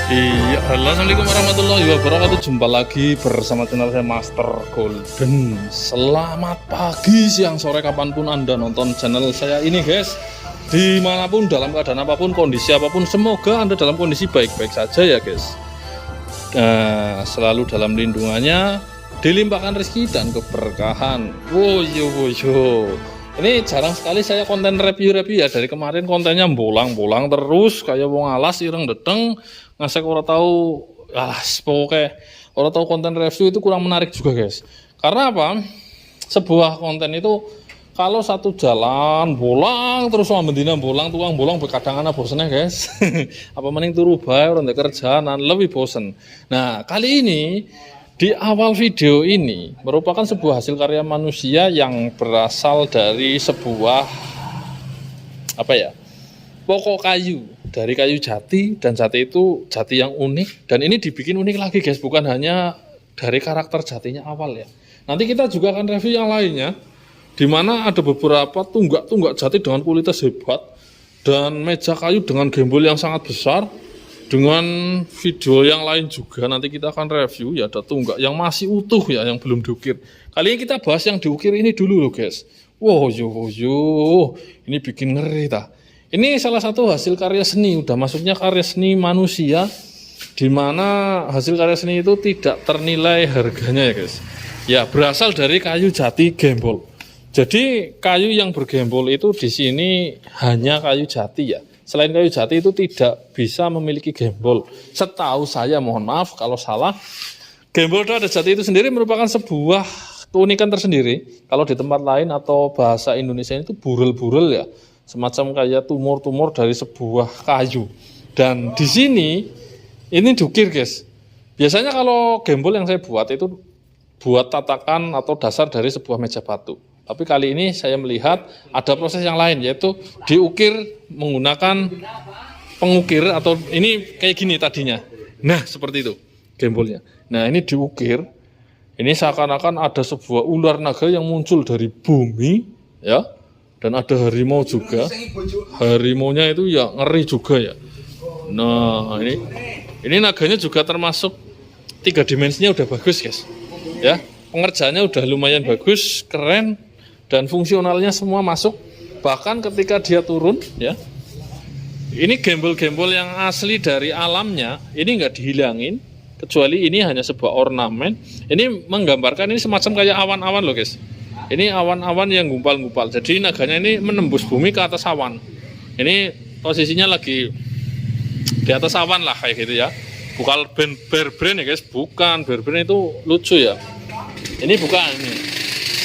Iya, halo, assalamualaikum warahmatullahi wabarakatuh. Jumpa lagi bersama channel saya Master Golden. Selamat pagi, siang, sore, kapanpun Anda nonton channel saya ini guys. Dimanapun, dalam keadaan apapun, kondisi apapun, semoga Anda dalam kondisi baik-baik saja ya guys. Selalu dalam lindungannya, dilimpahkan rezeki dan keberkahan. Woyo. Ini jarang sekali saya konten review-review ya. Dari kemarin kontennya bolang-bolang terus kayak wong alas ireng dedeng ngasek ora tahu. Pokoknya ora tahu konten review itu kurang menarik juga guys. Karena apa? Sebuah konten itu kalau satu jalan bolang terus mendina bolang tukang bolang berkadang ana bosennya guys. Apa mending turu bae ora ndek kerjaan lebih bosen. Nah, kali ini di awal video ini merupakan sebuah hasil karya manusia yang berasal dari sebuah pokok kayu, dari kayu jati, dan jati itu jati yang unik, dan ini dibikin unik lagi guys, bukan hanya dari karakter jatinya awal ya. Nanti kita juga akan review yang lainnya, dimana ada beberapa tunggak-tunggak jati dengan kualitas hebat dan meja kayu dengan gembul yang sangat besar. Dengan video yang lain juga nanti kita akan review ya, ada tunggak yang masih utuh ya, yang belum diukir. Kali ini kita bahas yang diukir ini dulu loh guys. Wow, ini bikin ngeri ta. Ini salah satu hasil karya seni, udah maksudnya karya seni manusia, dimana hasil karya seni itu tidak ternilai harganya ya guys. Ya, berasal dari kayu jati gembol. Jadi kayu yang bergembol itu di sini hanya kayu jati ya. Selain kayu jati itu tidak bisa memiliki gembol. Setahu saya, mohon maaf kalau salah. Gembol pada jati itu sendiri merupakan sebuah keunikan tersendiri. Kalau di tempat lain atau bahasa Indonesia itu burel-burel ya. Semacam kayak tumor-tumor dari sebuah kayu. Dan di sini ini diukir guys. Biasanya kalau gembol yang saya buat itu buat tatakan atau dasar dari sebuah meja batu. Tapi kali ini saya melihat ada proses yang lain, yaitu diukir menggunakan pengukir, atau ini kayak gini tadinya. Nah, seperti itu gembolnya. Nah, ini diukir. Ini seakan-akan ada sebuah ular naga yang muncul dari bumi, ya. Dan ada harimau juga. Harimaunya itu ya ngeri juga ya. Nah, ini naganya juga termasuk 3 dimensinya udah bagus, guys. Ya, pengerjaannya udah lumayan bagus, keren. Dan fungsionalnya semua masuk. Bahkan ketika dia turun ya, ini gembol-gembol yang asli dari alamnya ini nggak dihilangin, kecuali ini hanya sebuah ornamen. Ini menggambarkan ini semacam kayak awan-awan loh guys. Ini awan-awan yang gumpal-gumpal. Jadi naganya ini menembus bumi ke atas awan. Ini posisinya lagi di atas awan lah kayak gitu ya. Bukan bear brand ya guys, bukan bear brand, itu lucu ya. Ini bukan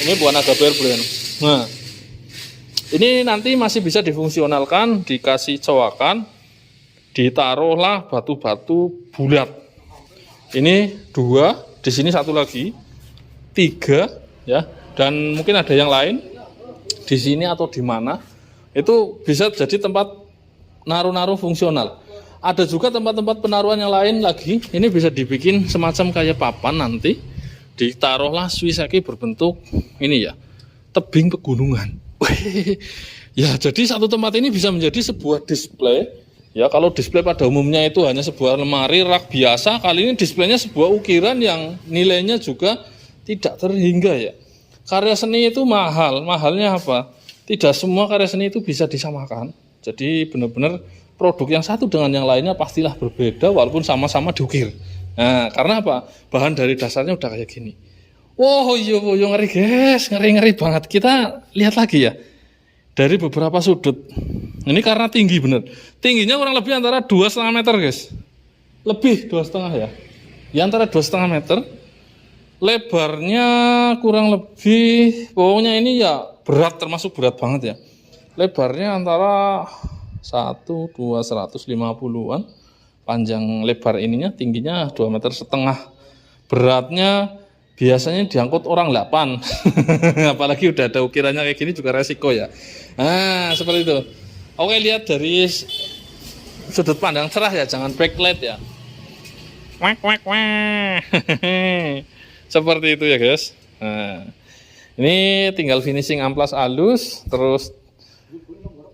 ini bukan naga bear brand. Nah, ini nanti masih bisa difungsionalkan, dikasih cowakan, ditaruhlah batu-batu bulat. Ini 2, di sini 1 lagi, 3 ya, dan mungkin ada yang lain di sini atau di mana. Itu bisa jadi tempat naruh-naruh fungsional. Ada juga tempat-tempat penaruhan yang lain lagi. Ini bisa dibikin semacam kayak papan nanti. Ditaruhlah suisaki berbentuk ini ya, tebing pegunungan. Ya, jadi satu tempat ini bisa menjadi sebuah display. Ya, kalau display pada umumnya itu hanya sebuah lemari rak biasa, kali ini displaynya sebuah ukiran yang nilainya juga tidak terhingga ya. Karya seni itu mahal. Mahalnya apa? Tidak semua karya seni itu bisa disamakan. Jadi benar-benar produk yang satu dengan yang lainnya pastilah berbeda walaupun sama-sama diukir. Nah, karena apa? Bahan dari dasarnya udah kayak gini. Wow, yo ngeri guys, ngeri banget. Kita lihat lagi ya, dari beberapa sudut. Ini karena tinggi bener. Tingginya kurang lebih antara 2,5 meter guys. Lebih 2,5 ya. Ya antara 2,5 meter. Lebarnya kurang lebih, pokoknya ini ya berat, termasuk berat banget ya. Lebarnya antara 150-an. Panjang lebar ininya, tingginya 2,5 meter. Beratnya biasanya diangkut orang 8. Apalagi udah ada ukirannya kayak gini juga resiko ya. Nah, seperti itu. Oke, lihat dari sudut pandang cerah ya, jangan backlight ya. Seperti itu ya guys. Nah, ini tinggal finishing amplas halus, terus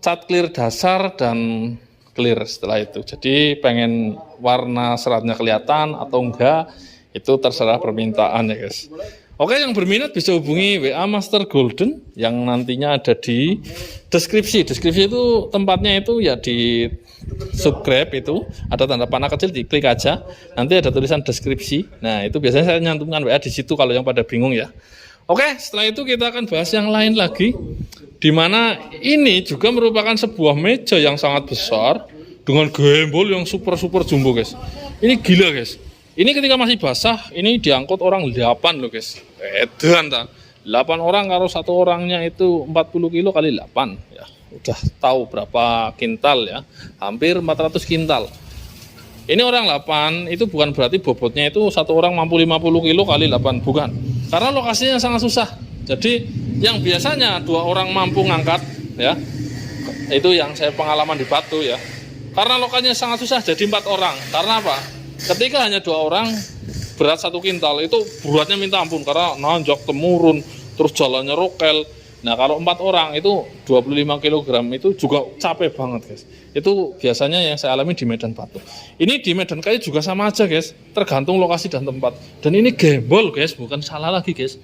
cat clear dasar dan clear setelah itu. Jadi pengen warna seratnya kelihatan atau enggak, itu terserah permintaan ya guys. Oke, yang berminat bisa hubungi WA Master Golden yang nantinya ada di deskripsi. Deskripsi itu tempatnya itu ya di subscribe, itu ada tanda panah kecil, diklik aja. Nanti ada tulisan deskripsi. Nah, itu biasanya saya nyantumkan WA di situ kalau yang pada bingung ya. Oke, setelah itu kita akan bahas yang lain lagi, di mana ini juga merupakan sebuah meja yang sangat besar dengan gembol yang super jumbo guys. Ini gila guys. Ini ketika masih basah, ini diangkut orang 8 loh guys. Edan tak? 8 orang kalau satu orangnya itu 40 kilo kali 8 ya. Udah tahu berapa kintal ya. Hampir 400 kintal. Ini orang 8 itu bukan berarti bobotnya itu satu orang mampu 50 kilo kali 8, bukan. Karena lokasinya sangat susah. Jadi yang biasanya 2 orang mampu ngangkat ya. Itu yang saya pengalaman di Batu ya. Karena lokasinya sangat susah jadi 4 orang. Karena apa? Ketika hanya 2 orang berat 1 kintal itu beratnya minta ampun karena nanjak temurun terus jalannya rokel. Nah kalau 4 orang itu 25 kg itu juga capek banget guys. Itu biasanya yang saya alami di Medan Batu. Ini di Medan Kayu juga sama aja guys, tergantung lokasi dan tempat. Dan ini gembol guys, bukan salah lagi guys.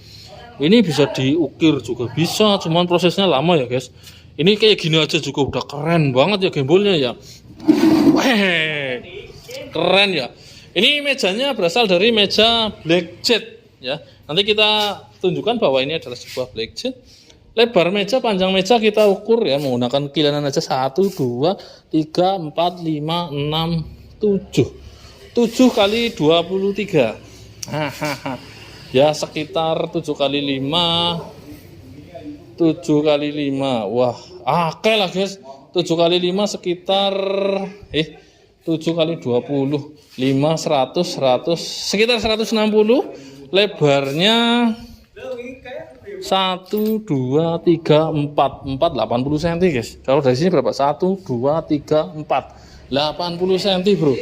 Ini bisa diukir juga bisa, cuman prosesnya lama ya guys. Ini kayak gini aja juga udah keren banget ya gembolnya ya. Weh, keren ya. Ini mejanya berasal dari meja black jet ya. Nanti kita tunjukkan bahwa ini adalah sebuah black jet. Lebar meja, panjang meja kita ukur ya menggunakan kilanan aja 1, 2, 3, 4, 5, 6, 7. 7 kali 23. Ya sekitar 7 kali 5. 7 kali 5. Wah, akeh lah guys. 7 kali 5 sekitar 7 kali 20. 5, 100, 100, sekitar 160, lebarnya 1, 2, 3, 4, 80 cm guys. Kalau dari sini berapa? 1, 2, 3, 4, 80 cm bro.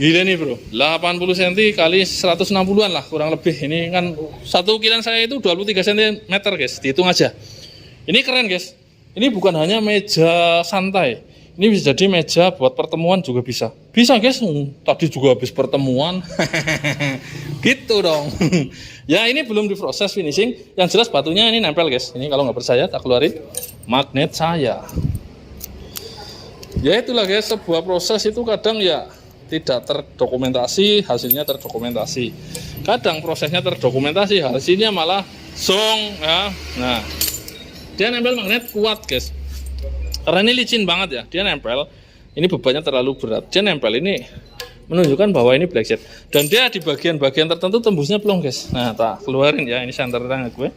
Gila nih bro, 80 cm kali 160an lah kurang lebih. Ini kan satu kilan saya itu 23 cm guys, dihitung aja. Ini keren guys, ini bukan hanya meja santai. Ini bisa jadi meja buat pertemuan juga bisa. Bisa guys, tadi juga habis pertemuan. Gitu dong. Ya ini belum diproses finishing. Yang jelas batunya ini nempel guys. Ini kalau nggak percaya tak keluarin magnet saya. Ya itulah guys, sebuah proses itu kadang ya tidak terdokumentasi, hasilnya terdokumentasi. Kadang prosesnya terdokumentasi, hasilnya malah song ya. Nah, dia nempel magnet kuat guys. Karena ini licin banget ya, dia nempel. Ini bebannya terlalu berat, dia nempel. Ini menunjukkan bahwa ini black jet. Dan dia di bagian-bagian tertentu tembusnya plong guys. Nah, tak keluarin ya, ini santer tangan gue.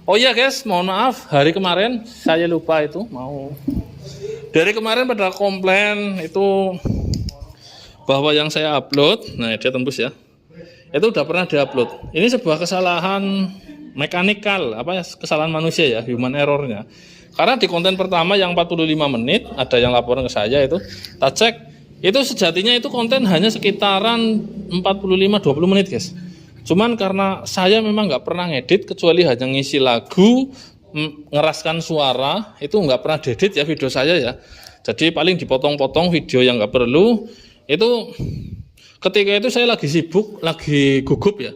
Oh iya guys, mohon maaf, hari kemarin saya lupa itu mau. Dari kemarin pada komplain itu bahwa yang saya upload, nah dia tembus ya. Itu udah pernah diupload. Ini sebuah kesalahan mekanikal, kesalahan manusia ya, human errornya. Karena di konten pertama yang 45 menit, ada yang laporan ke saya itu, tak cek, itu sejatinya itu konten hanya sekitaran 45-20 menit guys. Cuman karena saya memang nggak pernah ngedit, kecuali hanya ngisi lagu, ngeraskan suara, itu nggak pernah diedit ya video saya ya. Jadi paling dipotong-potong video yang nggak perlu, itu ketika itu saya lagi sibuk, lagi gugup ya.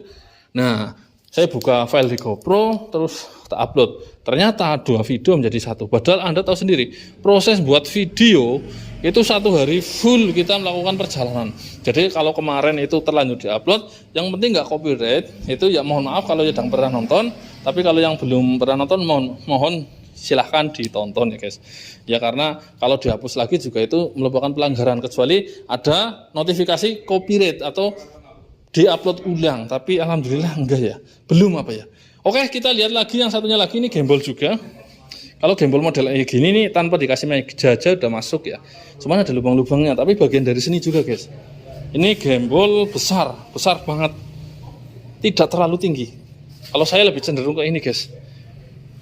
Nah, saya buka file di GoPro, terus tak upload. Ternyata 2 video menjadi 1. Padahal Anda tahu sendiri, proses buat video itu 1 hari full kita melakukan perjalanan. Jadi kalau kemarin itu terlanjur diupload, yang penting nggak copyright, itu ya mohon maaf kalau yang pernah nonton. Tapi kalau yang belum pernah nonton, mohon silahkan ditonton ya guys. Ya karena kalau dihapus lagi juga itu merupakan pelanggaran, kecuali ada notifikasi copyright atau diupload ulang, tapi alhamdulillah enggak ya, belum apa ya. Oke, kita lihat lagi yang satunya lagi, ini gembol juga. Kalau gembol model kayak gini nih tanpa dikasih meja aja udah masuk ya. Cuman ada lubang-lubangnya, tapi bagian dari sini juga guys. Ini gembol besar banget, tidak terlalu tinggi. Kalau saya lebih cenderung ke ini guys.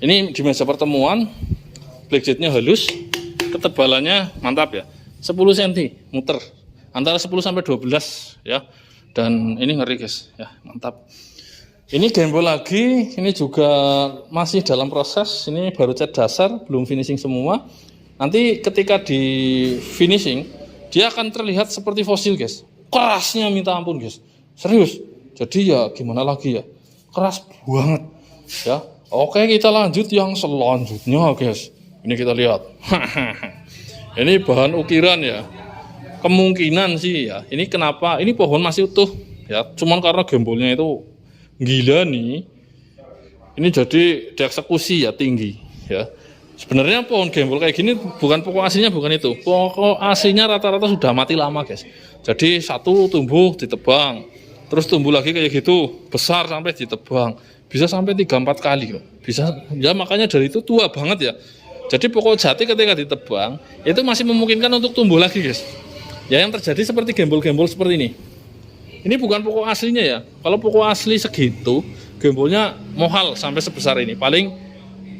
Ini di meja pertemuan, black jetnya halus, ketebalannya mantap ya, 10 cm muter, antara 10 sampai 12 ya. Dan ini ngeri guys ya, mantap. Ini gembol lagi, ini juga masih dalam proses, ini baru cat dasar, belum finishing semua. Nanti ketika di finishing, dia akan terlihat seperti fosil, guys. Kerasnya minta ampun, guys. Serius. Jadi ya gimana lagi ya? Keras banget. Ya. Oke, kita lanjut yang selanjutnya, guys. Ini kita lihat. Ini bahan ukiran ya. Kemungkinan sih ya. Ini kenapa? Ini pohon masih utuh ya. Cuman karena gembolnya itu gila nih. Ini jadi dieksekusi ya tinggi ya. Sebenarnya pohon gembol kayak gini bukan pokok aslinya, bukan itu. Pokok aslinya rata-rata sudah mati lama, guys. Jadi satu tumbuh ditebang, terus tumbuh lagi kayak gitu, besar sampai ditebang. Bisa sampai 3-4 kali loh. Bisa ya, makanya dari itu tua banget ya. Jadi pokok jati ketika ditebang itu masih memungkinkan untuk tumbuh lagi, guys. Ya yang terjadi seperti gembol-gembol seperti ini. Ini bukan pokok aslinya ya. Kalau pokok asli segitu, gembolnya mohal sampai sebesar ini. Paling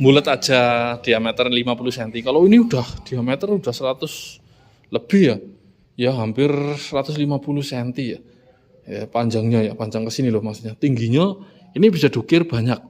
bulat aja, diameter 50 cm. Kalau ini udah diameter udah 100 lebih ya. Ya hampir 150 cm ya. Ya panjangnya ya, panjang ke sini loh maksudnya. Tingginya ini bisa diukir banyak.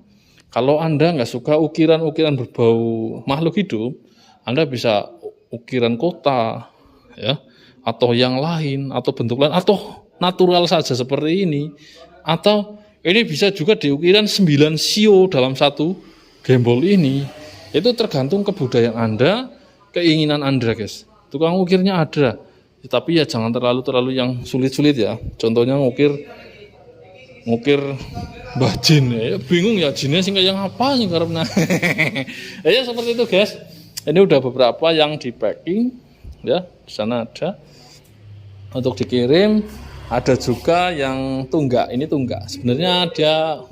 Kalau Anda nggak suka ukiran-ukiran berbau makhluk hidup, Anda bisa ukiran kota ya, atau yang lain, atau bentuk lain, atau natural saja seperti ini. Atau ini bisa juga diukiran 9 sio dalam satu gembol ini. Itu tergantung kebudayaan Anda, keinginan Anda, guys. Tukang ukirnya ada, tapi ya jangan terlalu yang sulit-sulit ya. Contohnya ngukir Mbah Jin ya, bingung ya jinnya sih yang apa sih karena. Ya seperti itu, guys. Ini udah beberapa yang di packing ya, di sana ada untuk dikirim. Ada juga yang tunggak. Ini tunggak. Sebenarnya dia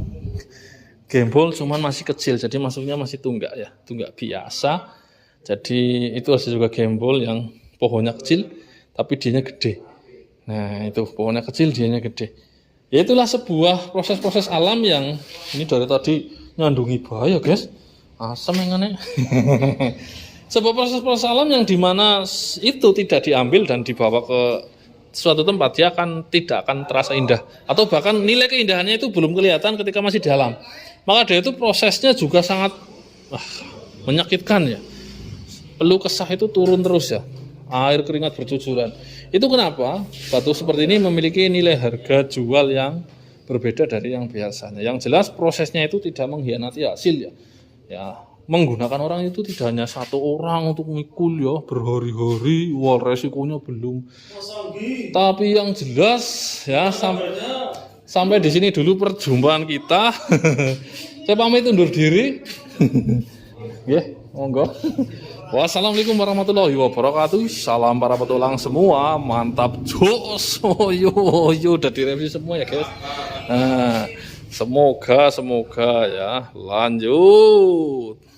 gembol cuman masih kecil, jadi masuknya masih tunggak ya, tunggak biasa. Jadi itu ada juga gembol yang pohonnya kecil tapi dianya gede. Nah itu pohonnya kecil dianya gede. Ya itulah sebuah proses-proses alam yang ini dari tadi nyandungi bahaya, guys. Asam yang aneh. Sebuah proses-proses alam yang dimana itu tidak diambil dan dibawa ke suatu tempat, dia tidak akan terasa indah, atau bahkan nilai keindahannya itu belum kelihatan ketika masih di alam. Maka dari itu prosesnya juga sangat menyakitkan ya. Peluh kesah itu turun terus ya, air keringat bercucuran. Itu kenapa batu seperti ini memiliki nilai harga jual yang berbeda dari yang biasanya. Yang jelas prosesnya itu tidak mengkhianati hasil ya. Ya, menggunakan orang itu tidak hanya satu orang untuk mikul ya berhari-hari, wah resikonya belum. Tapi yang jelas ya sampai di sini dulu perjumpaan kita. Saya pamit undur diri. Ya, monggo. Wassalamualaikum warahmatullahi wabarakatuh. Salam para petualang semua. Mantap jos. Yo udah direview semua ya, guys. Nah, semoga ya lanjut.